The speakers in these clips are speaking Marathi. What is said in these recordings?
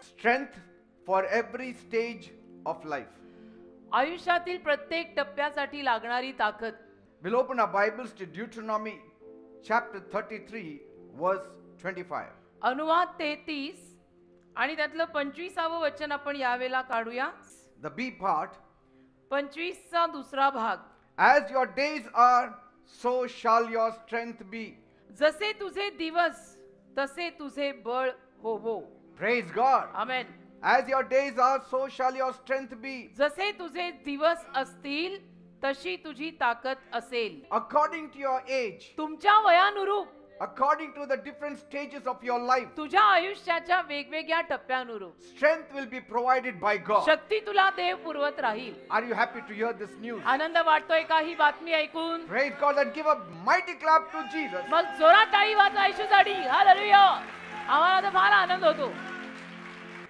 Strength for every stage of life. आयुष्यातील प्रत्येक टप्प्यासाठी लागणारी ताकद. We'll open our Bibles to Deuteronomy chapter 33 verse 25. अनुवाद 33 आणि त्यातलं 25वे वचन आपण यावेळेला काढूया. The B part. 25 चा दुसरा भाग. As your days are, so shall your strength be. जसे तुझे दिवस तसे तुझे बळ होवो. Praise God. Amen. As your days are, so shall your strength be. जसे तुझे दिवस असतील तशी तुझी ताकद असेल. According to your age, तुमच्या वयानुरूप, according to the different stages of your life, तुझ्या आयुष्याच्या वेगवेगळ्या टप्प्यानुरूप strength will be provided by God. शक्ती तुला देव पुरवत राहील. Are you happy to hear this news? आनंद वाटतोय का ही बातमी ऐकून? Praise God and give a mighty clap to Jesus. मग जोरात टाळी वाजवा येशूसाठी. हालेलुया. आम्हाला तर फार आनंद होतो.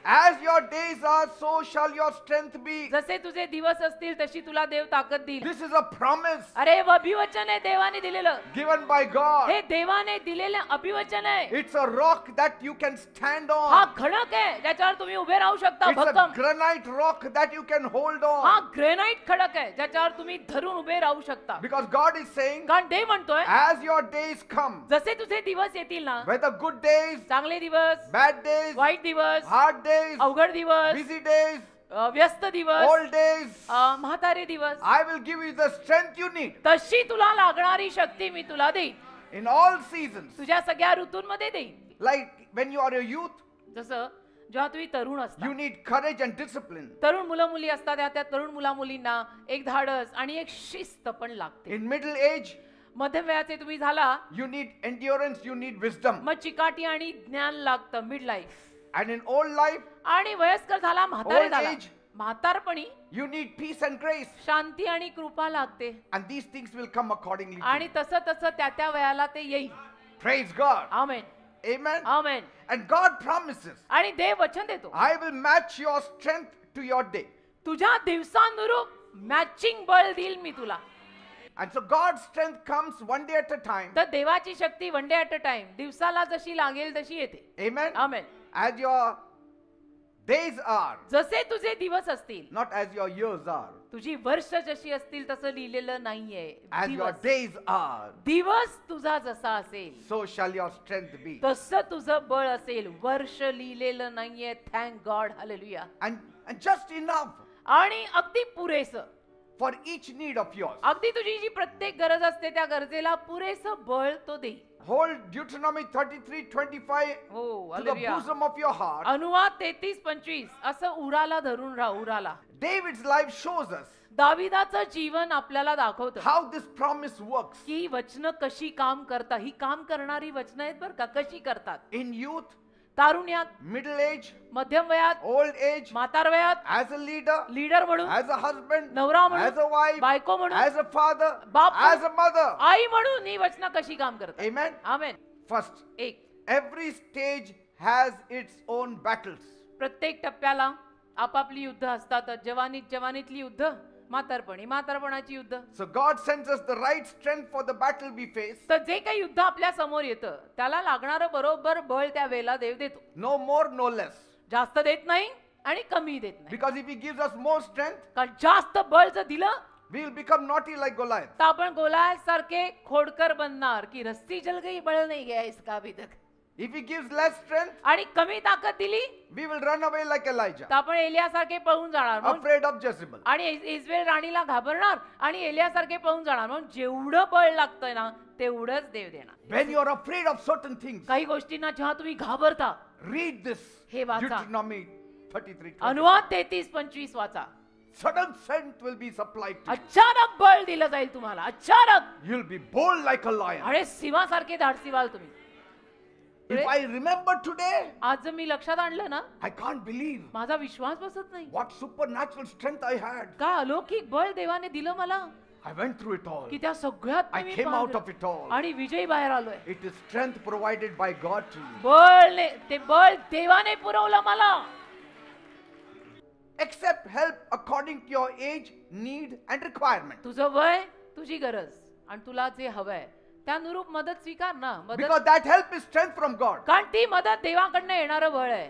As your days are, so shall your strength be. जसे तुझे दिवस असतील तशी तुला देव ताकद देईल. This is a promise अरे अभिवचन आहे देवाने दिलेलं. given by God. हे देवाने दिलेलं अभिवचन आहे. It's a rock that you can stand हा on. खडक आहे ज्याच्यावर तुम्ही उभे राहू शकता. It's a भक्कम. granite rock that you can hold हा on. ग्रेनाइट खडक आहे ज्याच्यावर तुम्ही धरून उभे राहू शकता. Because God is saying, कारण देव म्हणतोय as your days come, जसे तुझे दिवस येतील ना, whether good days, चांगले दिवस, bad days, वाईट दिवस, hard days, अवघड दिवस, busy days, व्यस्त दिवस, old days, म्हातारे दिवस, I will give you the strength you need तशी तुला लागणारी शक्ती मी तुला देईन. in all seasons. तुझ्या सगळ्या ऋतूंमध्ये देईन. Like when you are a youth, जसं जेव्हा तुम्ही तरुण असता, you need courage and discipline. तरुण मुलं मुली असतात, त्या तरुण मुला मुलींना एक धाडस आणि एक शिस्त पण लागते. In middle age, मध्यम वयाचे तुम्ही झाला, you need endurance, you need wisdom. मग चिकाटी आणि ज्ञान लागतं. Mid life. And in old life, आणि वयस्कर झाला, म्हातारे Old झाला, age. म्हातारपणी you need peace and grace. शांती आणि कृपा लागते. And these things will come accordingly. आणि तसं तसं त्या वयाला ते येईल. Praise God. Amen. Amen. Amen. And God promises, आणि देव वचन देतो, I will match your strength to your day. तुझ्या दिवसानुरूप मॅचिंग बळ देईल मी तुला. And so God's strength comes one day at a time. तर देवाची शक्ती one day at a time, दिवसाला जशी लागेल तशी येते. Amen. Amen. As your days are, जसे तुझे दिवस असतील, not as your years are. तुझी वर्ष जशी असतील तसं लिहिलेलं नाहीये. As your days are, दिवस तुझा जसा असेल so shall your strength be. तसं तुझं बळ असेल. वर्ष लिहिलेलं नाहीये. Thank God. Hallelujah. And just enough आणि अगदी पुरेसं, for each need of yours. अगदी तुझी जी प्रत्येक गरज असते त्या गरजेला पुरेसं बळ तो देईल. Hold Deuteronomy 33:25 हो, to the hallelujah. bosom of your heart. अनुवाद 33:25 असं उराला धरून राहा. उराला. David's life shows us दाविदाचं जीवन आपल्याला दाखवतं how this promise works. की वचनं कशी काम करतात. ही काम करणारी वचनं आहेत बरं का. कशी करतात. In youth, तारुण्यात, middle age, मध्यम वयात, old age, म्हातार वयात, as a leader, लीडर म्हणून, as a husband, नवरा म्हणून, as a wife, बायको म्हणून, as a father, बाप as a mother. आई म्हणून ही वचनं कशी काम करतात. Amen. आमेन. First, एक, every stage has its own battles. प्रत्येक टप्प्याला आपापली युद्ध असतात. जवानीतली युद्ध, म्हातारपणाची युद्ध. So God sends us the right strength for the battle we face. तर जे काही युद्ध आपल्या समोर येतं त्याला लागणारं बरोबर बळ त्या वेळेला देव देतो. No more, no less. जास्त देत नाही आणि कमी देत नाही. Because if He gives us more strength, कारण जास्त बळ जर दिलं we will become naughty like Goliath. तर आपण गोलायत सारखे खोडकर बनणार की रस्सी जल गई बळ नाही गया इसका अभी तक. If He gives less strength, आणि कमी ताकद दिली we will run away like Elijah, तर आपण एलियासारखे पळून जाणार. afraid of Jezebel. आणि इस्रायल राणीला घाबरणार आणि एलियासारखे पळून जाणार. म्हणून जेवढं बळ लागतंय ना तेवढंच देव देणार. When you are afraid of certain things, काही गोष्टींना जेव्हा तुम्ही घाबरता, read this हे वाचा. Deuteronomy 33:25. अनुवाद 33:25 वाचा. Sudden strength will be supplied to you. अचानक बळ दिलं जाईल तुम्हाला. अचानक. You'll be bold like a lion. आणि सिंहासारखे धाडसी व्हाल तुम्ही. If I remember today, आज जर मी लक्षात आणलं ना, I can't believe माझा विश्वास बसत नाही. what supernatural strength I had. काय अलौकिक बळ देवाने दिलं मला. I went through it all. की त्या सगळ्यात I मी came पार out गेलो. of it all. आणि विजयी बाहेर आलोय. It is strength provided by God to you. ते बळ देवाने पुरवलं मला. Accept help according to your age, need and requirement. तुझं वय, तुझी गरज आणि तुला जे हवंय त्यानुरूप मदत स्वीकार ना. मदत, Because that help is strength from God. कारण ती मदत देवाकडनं येणारं बळ आहे.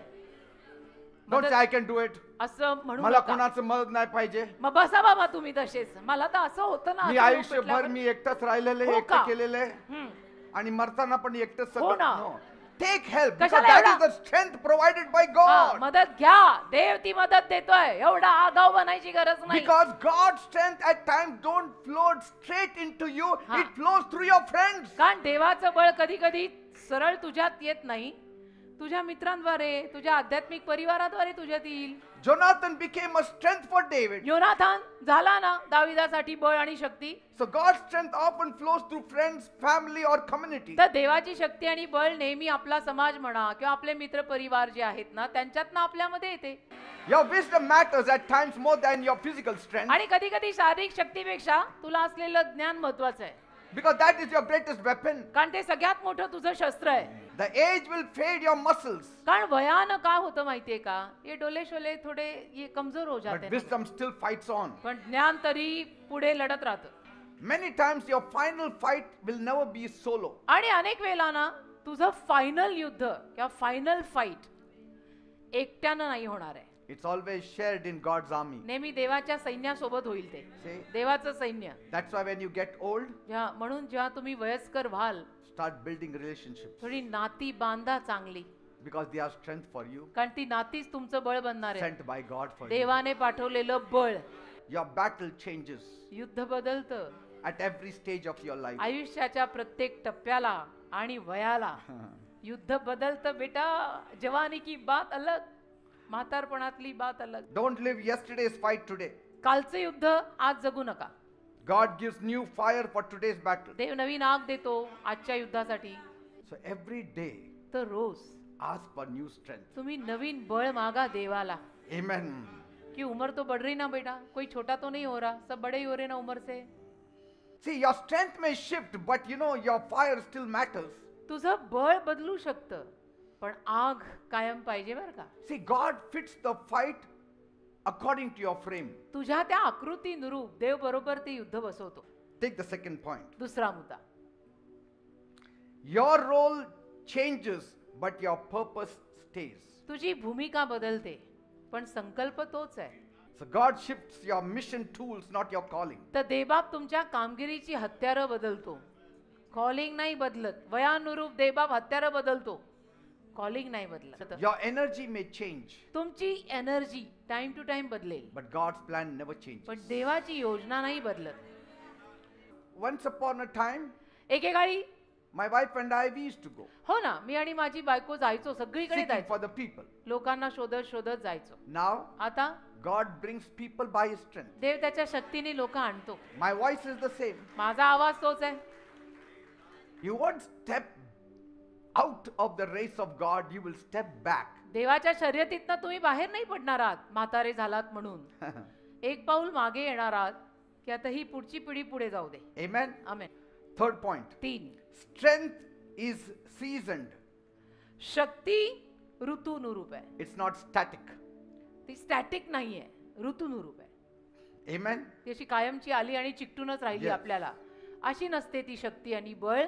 Don't मदत say I can do it. असं म्हणू मला नका. कोणाचं मदत नाही पाहिजे. मग बसा बाबा तुम्ही तसेच. मला तर असं होतं ना, मी असं लोक आयुष्यभर भेटल्यावर. मी एकटाच राहिलेले, हो एकटं का? केलेले हम्म. आणि मरताना पण एकटंच हो सगळं. ना. No. Take help because कशाला that is एवढा? the strength provided by हा, God. मदत घ्या. देव ती मदत देतोय. एवढा आगाऊ बनायची गरज नाही. Because God's strength at times don't flow straight into you. हा. It flows through your friends. कारण देवाचं बळ कधी कधी सरळ तुझ्यात येत नाही, तुझ्या मित्रांद्वारे, तुझ्या आध्यात्मिक परिवाराद्वारे तुझ्यात येईल. Jonathan became a strength for David. योनाथान झाला ना दाविदासाठी बळ आणि शक्ती. So God's strength often flows through friends, family or community. तर देवाची शक्ती आणि बळ नेहमी आपला समाज म्हणा किंवा आपले मित्र परिवार जे आहेत ना त्यांच्यातनं आपल्यामध्ये येते. Your wisdom matters at times more than your physical strength. आणि कधी कधी शारीरिक शक्तीपेक्षा तुला असलेलं ज्ञान महत्वाचं आहे. Because that is your greatest weapon. कारण ते सगळ्यात मोठं तुझं शस्त्र आहे. The age will fade your muscles. कारण वयानं काय होतं माहितीये का, ये डोले शोले थोडे ये कमजोर हो But जाते. wisdom still fights on. पण ज्ञान तरी पुढे लढत राहतं. Many times your final fight will never be solo. आणि अनेक वेळेला ना तुझं फायनल युद्ध किंवा फायनल फाईट एकट्यानं नाही होणार आहे. It's always shared in God's army. नेहमी देवाच्या सैन्यासोबत होईल ते. See? देवाचं सैन्य. That's why when you get old, म्हणून जेव्हा तुम्ही वयस्कर व्हाल start building relationships. थोडी नाती बांधा चांगली, Because they are strength for you. कारण ती नातीच तुमचं बळ बनणार आहे. Sent by God for you. देवाने पाठवलेलं बळ. Your battle changes युद्ध बदलतं at every stage of your life. आयुष्याच्या प्रत्येक टप्प्याला आणि वयाला. युद्ध बदलतं बेटा. जवानी की बात अलग, म्हातारपणातली बात अलग. Don't live yesterday's fight today. कालचं युद्ध आज जगू नका. God gives new fire for today's battle. देव नवीन आग देतो आजच्या युद्धासाठी. So every day, तर रोज ask for new strength. तुम्ही नवीन बळ मागा देवाला. Amen. कि उम्र तो बढ़ रही ना बेटा, कोई छोटा तो नहीं हो रहा, सब बड़े ही हो रहे ना उम्र से. See, your strength may shift, but your fire still matters. तुझं बळ बदलू शकतं पण आग कायम पाहिजे बरं का. See, God fits the fight according to your frame. तुझ्या त्या आकृतीनुरूप देव बरोबर ते युद्ध बसवतो. Take the second point. दुसरा मुद्दा, Your role changes, but your purpose stays. तुझी भूमिका बदलते पण संकल्प तोच आहे. So God shifts your mission tools, not your calling. तर देवबाप तुमच्या कामगिरीची हत्यारं बदलतो. कॉलिंग नाही बदलत. वयानुरूप देवबाप हत्यारं बदलतो, कॉलिंग नाही बदलत. Your energy may change, तुमची एनर्जी टाइम टू टाइम बदलेल but God's plan never changes. पण देवाची योजना नाही बदलत. Once upon a time, एकेकाळी my wife and I, we used to go हो ना, मी आणि माझी बायको जायचो, सगळीकडे seeking जायचो, for the people. लोकांना शोधत शोधत जायचो. Now, आता God brings people by His strength. देव त्याच्या शक्तीने लोक आणतो. My voice is the same. माझा आवाज तोच आहे. You won't step out of the race of God, you will step back. देवाच्या शर्यतीतनं तुम्ही बाहेर नाही पडणार आहात म्हातारे झालात म्हणून. एक पाऊल मागे येणार आहात की आता ही पुढची पिढी पुढे जाऊ दे. Amen. Amen. Third point. 3, Strength is seasoned. शक्ती ऋतूनुरूप आहे. It's not static. ती स्टॅटिक नाहीये, ऋतूनुरूप आहे. Amen. ती अशी कायमची आली आणि चिकटूनच राहिली Yes. आपल्याला अशी नसते ती शक्ती आणि बळ.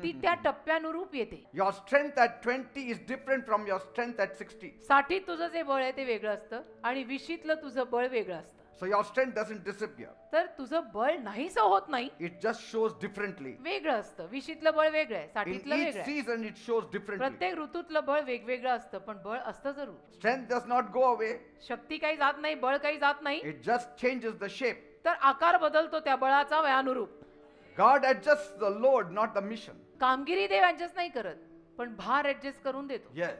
ती त्या टप्प्यानुरूप येते. Your strength at 20 is different from your strength at 60. 60 तुझं जे बळ आहे ते वेगळं असतं आणि 20लं तुझं बळ वेगळं असतं. So your strength doesn't disappear. तर तुझं बळ नाहीसं होत नाही, It just shows differently. वेगळं असतं. 20लं बळ वेगळं आहे, In 60लं each वेगळं आहे. season it shows differently. प्रत्येक ऋतूतलं बळ वेगवेगळं असतं पण बळ असतं जरूर. Strength does not go away. शक्ती काही जात नाही, बळ काही जात नाही, It just changes the shape. तर आकार बदलतो त्या बळाचा वयानुरूप. God adjusts the load, not the mission. कामगिरी देव ऍडजस्ट नाही करत पण भार ऍडजस्ट करून देतो. Yes.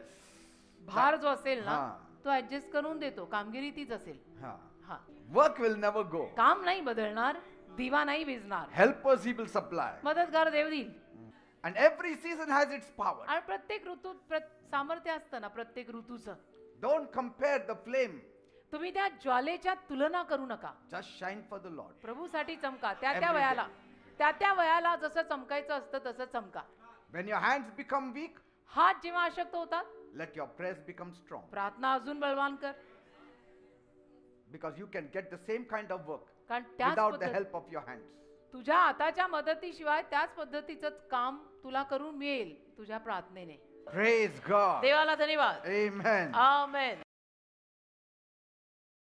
भार जो असेल ना हा. तो ऍडजस्ट करून देतो. कामगिरी तीच असेल. Ha. हा, Work will never go. काम नाही बदलणार, दिवा नाही विझणार, Helpers He will supply. मदतगार देव देईल. And every season has its power. आणि प्रत्येक ऋतूत सामर्थ्य असतं ना प्रत्येक ऋतूचं. Don't compare the flame. तुम्ही त्या ज्वालेच्या तुलना करू नका. Just shine for the Lord. प्रभूसाठी चमका. त्या Every वयाला त्या वयाला जसं चमकायचं असतं तसं चमका. When your hands become weak, हात जेव्हा अशक्त होतात let your prayers become strong. प्रार्थना अजून बलवान कर. Because you can get the same kind of work कारण त्याच without the पद्धत help of your hands. तुझ्या हाताच्या मदतीशिवाय त्याच पद्धतीचं काम तुला करून मिळेल तुझ्या प्रार्थनेने. Praise God. देवाला धन्यवाद. Amen. आमेन.